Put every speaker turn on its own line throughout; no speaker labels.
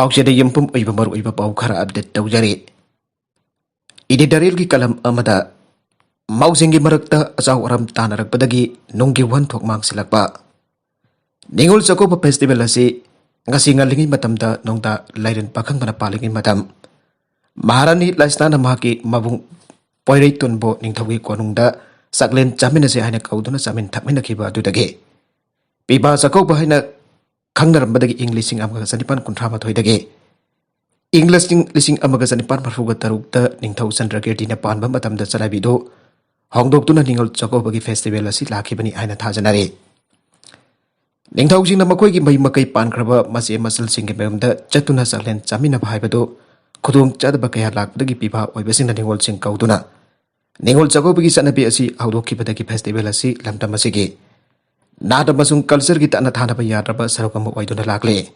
पाउचेदा यंपुम ओइबा मरु ओइबा पाउ खरा अपडेट तौजरे इडिटोरियल की कलम अमदा मौसिंगी मरक्ता अचाउ अरम तानरकपदगी नुंगी वन थोक मांगसिलकपा निगोल चकोबा फेस्टिवल असी ngasi ngalingi matamda nongda lairen pakhang bana palingi matam Maharani Laisnana mahaki mabung poirei tunbo ningthawi konungda saklen chamin ase haina kauduna chamin thakmina khiba adudage piba chakoba haina khangnaram English amaga sanipan kunthama thoidage English lising amaga sanipan marfuga tarukta ningthau sandrageti na panba matamda chalabido hongdoktuna ningol chakoba gi festival asi lakhibani haina thajanare Ningthau na makoy gi mai makai pankraba mase masal singi memda chatuna saklen chamina bhaibado khudung chadba kaya lakdagi piba oibasing na ningol sing kauduna ningol chakoba gi sanabi asi haudoki badagi festival asi lamdam asigi nada masung culture gi tana thana ba yadraba sarokam oiduna lakle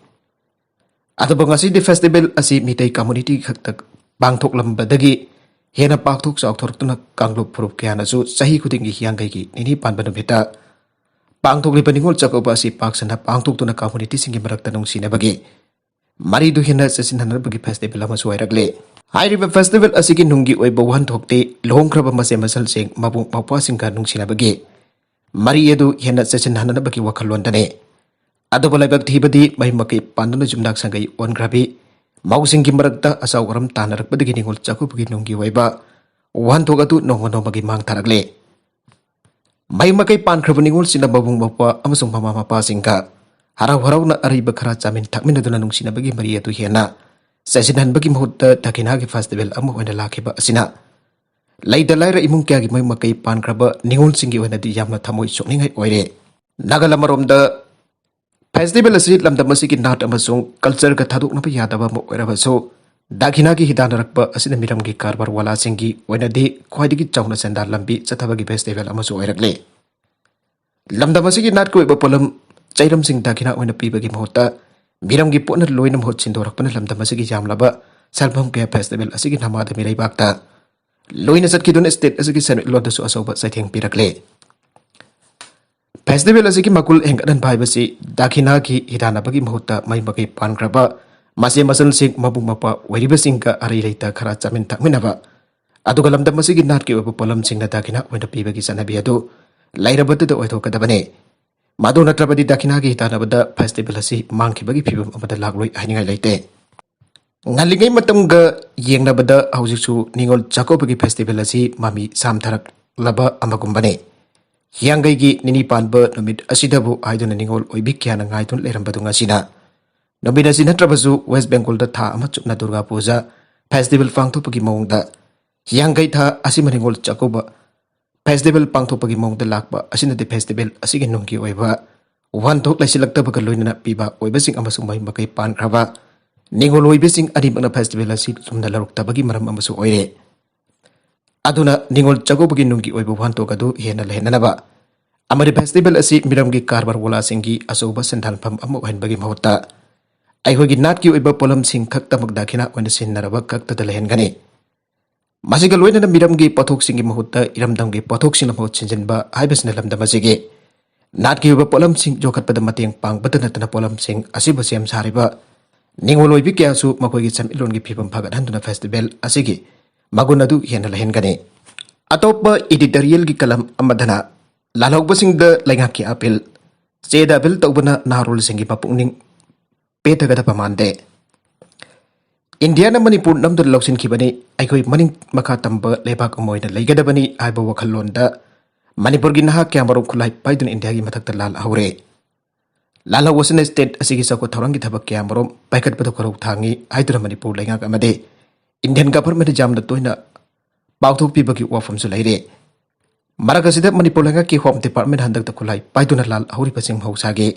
adaba ngasi di festival asi mitai community khaktak bangthok lambadagi hena pakthok chawthortuna kanglup phurup kya nasu sahi khuding gi hiangai gi nini panbanu beta Pangthok li paningol chakoba si paksana pangthok tuna community singi marakta nungsina bagi mari du hena sesinhanar bagi festival ama suairagle hairiba festival asigi nungi oiba wan thokte longkraba mase masal sing mabung mapwa singka nungsina bagi mari edu hena sesinhanar bagi wakhalon dane ado balabak thibadi mai makai pandana jumnak sangai ongrabi mausingi marakta asaw garam tanarak badagi ningol chakoba bagi nungi oiba wan thogatu nongono bagi mang tharagle Mai makai pan krabuningul sina babung bapa amasung mama mapa singka harau harau na ariba khara chamin thakmin aduna nung sina bagi maria tu hiana sesinan bagi mahutta takina gi festival amu wena lakhiba asina laida laira imung kya gi mai makai pan kraba ningul singi wena di yamna thamoi sokningai oire nagala maromda festival asi lamda masigi nat amasung culture ka thaduk na yadaba mo oiraba so Dakina ki hidana rakpa asina miram ki karbar wala singi wena di khwaidigi chawna senda lambi chathabagi festival amasu oirakle lamda masigi nat ko iba polam chairam sing dakina wena pibagi mohota miram ki pona loinam hot sindorakpana lamda masigi jamlaba salbam ke festival asigi namada mirai bakta loina sat kidun state asigi sen loda su asoba saitheng pirakle festival asigi makul hengadan bhaibasi dakina ki hidana bagi mohota mai magai pangraba Masih masal sing mabung mapa wariba singka ari leita khara chamin thakminaba aduga lamda masigi nat ki obu polam singna dakina wena pibagi sanabi adu lairabatu da oithokadabane madu natrabadi dakina gi hitanabada festival asi mangkhibagi phibam amada lagloi haningai leite ngalingai matamga yengnabada haujisu ningol chakobagi festival asi mami samtharak laba amagumbane hiangai gi nini panba numit asidabu aiduna ningol oibik kya na ngaitun lerambadu ngasina Nobina sinatrabasu West Bengal da tha ama chupna Durga Puja festival pangthopagi mawngda hiangai tha asimaningol chakoba festival pangthopagi mawngda lakba asina de festival asigi nungki oiba wan thok laisilaktabaga loinana piba oibasing amasung mai makai pan khraba ningol oibasing adimana festival asi sumna laruktabagi maram amasu oire aduna ningol chakobagi nungki oiba wan thokadu hena lehenanaba amari festival asi miramgi karbar wala singi asoba sendal pham amu henbagi mahota Aihogi nat ki oiba polam sing khakta magdakina oina sinnaraba kakta dalahen gani masiga loina na miram gi pathok singi mahutta iramdam gi pathok sing mahut sinjinba haibasna lamda masigi nat ki oiba polam sing jokhat pada mateng pang batana tana polam sing asiba sem sariba ningoloi bi kya su makoi gi cham ilon gi phibam phagat handuna festival asigi magunadu hena lahen gani atopa editorial gi kalam amadana lalok basing da lainga ki apel cheda bil tawbana narul singi mapungning Petagada pamande India na Manipur namdu loksin kibani aikoi maning makatamba lebak amoina leigadabani aiba wakhalonda Manipur gi naha kya marum khulai paidun India gi mathakta lal haure lal wasan state asigi sako thorangi thabak kya marum paikat padu korok thangi aidura Manipur lenga amade Indian government jamna toina pauthok pibagi wafam su leire marakasida Manipur lenga ki home department handak ta khulai paiduna lal hauri pasing hausage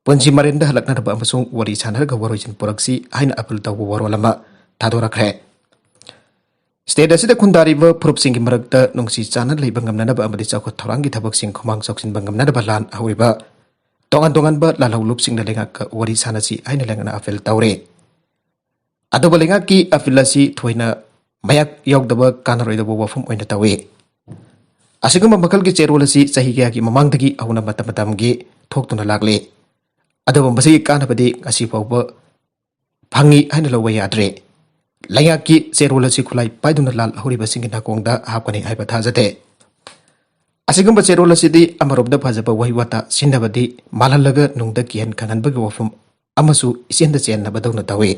Punji marenda halakna raba amasung wari sanarga waroijin puraksi haina apil tawu warolama thadorakre State asida khundariba phurup singi marakta nungsi chanan leiba ngamnanaba amadi chakot thorangi thabak sing khomang choksin bangamnanaba lan ahuriba tongan ba lalau lup sing lenga ka wari sanasi haina lengana apil tawre adoba lenga ki apilasi thoina mayak yogdaba kanaroidaba wafum oina tawe asiguma makal gi cherolasi sahi kya ki mamangdagi ahuna matam gi thoktuna lagle Adaba masigi kanabadi asi fawba Fangi haina lawa yadre. Layaki serol asi khulai paiduna lal horiba singi nakongda hapkani haiba thajate. Asigumba serol asidi amarobda phajaba wahiwata sindabadi malalaga nungda kian kanganbagi wafum amasu isenda chenna badawna tawe.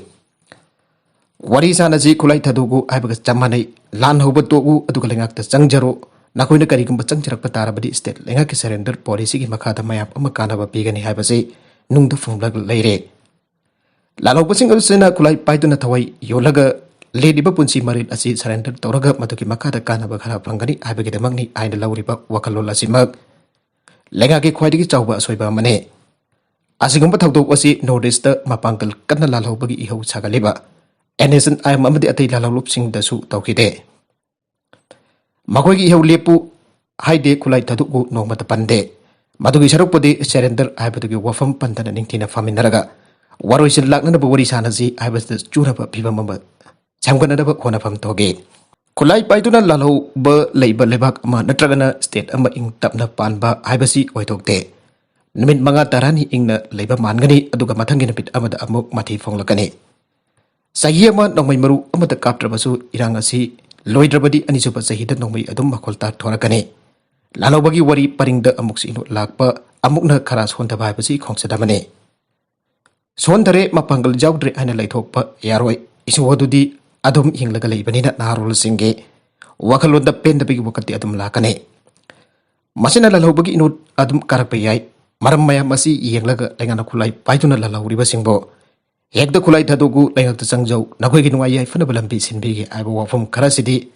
Wari sanasi khulai thadugu haibaga chamanai lan hoba togu aduga lengakta changjaro nakoina karigumba changjarak patarabadi state lengaki surrender policy gi makhada mayap ama kanaba pigani haibase nungda funglag leire. Lalau pasing alusena khulai paiduna thawai yolaga lediba punsi marin asi surrender tawraga maduki makhada kanaba khara phangani haibagi damangni aina lauriba wakalol asimak lengaki khwaidigi chawba asoiba mane. Asigumba thawdok asi northeast mapangkal kanna lalhobagi ihau sagaliba NSN ayam amadi atai lalalop sing dasu tawkide. Makoigi ihau lepu haide khulai thadugu nongmata pande. Madugi sarukpodi surrender haibadugi wafam pandana ningtina faminaraga. Waroisin laknanaba wari sanasi haibasda churaba pibamamba. Chamganadaba khonafam toge. Khulai paiduna lalau ba leiba lebak ama natragana state ama ing tapna panba haibasi oitokte. Namit mga tarani ingna leiba mangani aduga mathangi napit amada amok mati fonglakani. Sahi ama nongmai maru amada kaptrabasu irang asi loidrabadi anisupa sahida nongmai adum makolta thorakani. Lalau bagi wari paringda amuk sino lakpa amukna kharas honda haibasi khongsadamani. Sondare mapanggal jawdre aina laithokpa yaroi isu wadudi adum hinglaga leibanina narol singe wakalonda pendabigi wakati adum lakane. Masina lalau bagi inut adum karakpa yai maram maya masi yenglaga lengana khulai paiduna lalau riba singbo. Hekda khulai thadugu lengakta changjau nakoi gi nuai yai fanaba lambi sinbigi aiba wafam kharasidi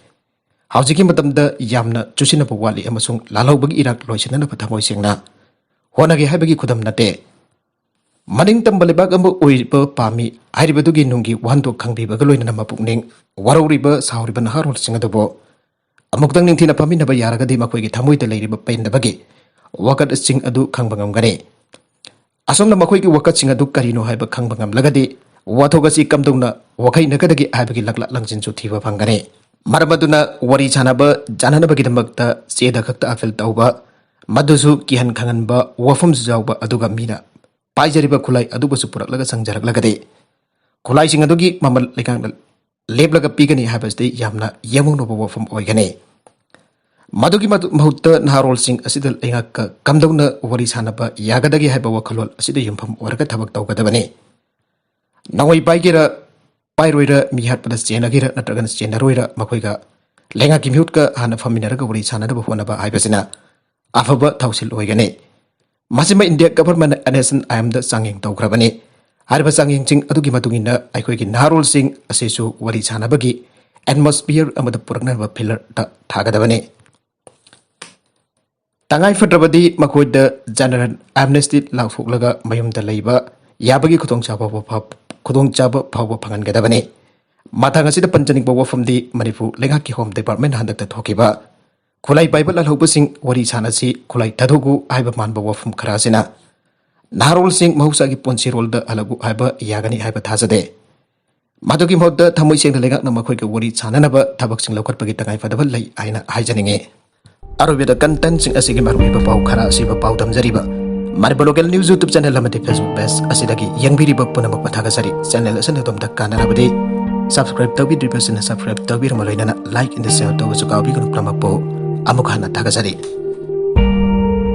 haujiki matamda yamna chusina wali amasung lalau bagi irak loisinana pathamoi singna honagi haibagi khudam nate. Maning tambalibag amba oiriba pami airibadugi nungi wando khangbibaga loinana mapukning warauriba sauriba naharol singadabo amuktang ningthina paminaba yaragadi makoigi thamoida leiriba paindabagi wakat sing adu khangbangamgane. Asomna makoigi wakat sing adu karino haiba khangbangamlagadi wathogasi kamdongna wakai nagadagi haibagi lakla langjinsu thiba phangane. Maramaduna wari chanaba jananabagi damakta seda khakta afel tauba madusu kihan khanganba wafum jawba aduga mina paijariba khulai adubasu puraklaga sangjaраklagade. Khulai sing adugi mamal lekang leblaga pigani habasde yamna yamungnoba wafum oigane. Madugi mahutta naharol sing asidal engakka kamdongna wari sanaba yagadagi haiba wakhalol asida yumpham warga thabak tawgadabane. Nawai paigera pairoira mihat pada chenagira natragan chenaroira makoiga lenga kimhutka hana faminaraga wari sanada honaba haibasina afaba thausil oigane. Masima India government NSN ayamda sanging tawgrabane. Hariba sanging sing adugi matungina aikoigi naharol sing asesu wari sanabagi atmosphere amada puraknaba pillar ta thagadabane. Tangai fadrabadi makoida general amnesty lauthoklaga mayumda leiba yabagi khudongchaba phawba phangangadabane. Mathang asida panchaning wafamdi Manipur lengaki home department handakta thokiba khulai bible alhoba sing wari sanasi khulai thadugu aiba manba wafum kharasina naharol sing mahusa gi ponsi rolda alagu aiba yagani aiba thajade. Madugi modda thamoi sing lengak na makhoi ge wari chananaba thabak sing lokhat pagi tangai fadabal lai aina haijaninge. Arubida content sing asigi maruiba pau khara asiba pau damjariba Mariba local news YouTube channel amadi Facebook page asidagi yangbiriba punamak pathagasari channel asana domda kanarabadi subscribe tawbidribasina subscribe tawbirama loinana like and share tawsu kawbi kunu pramakpo amuk hana thagasari.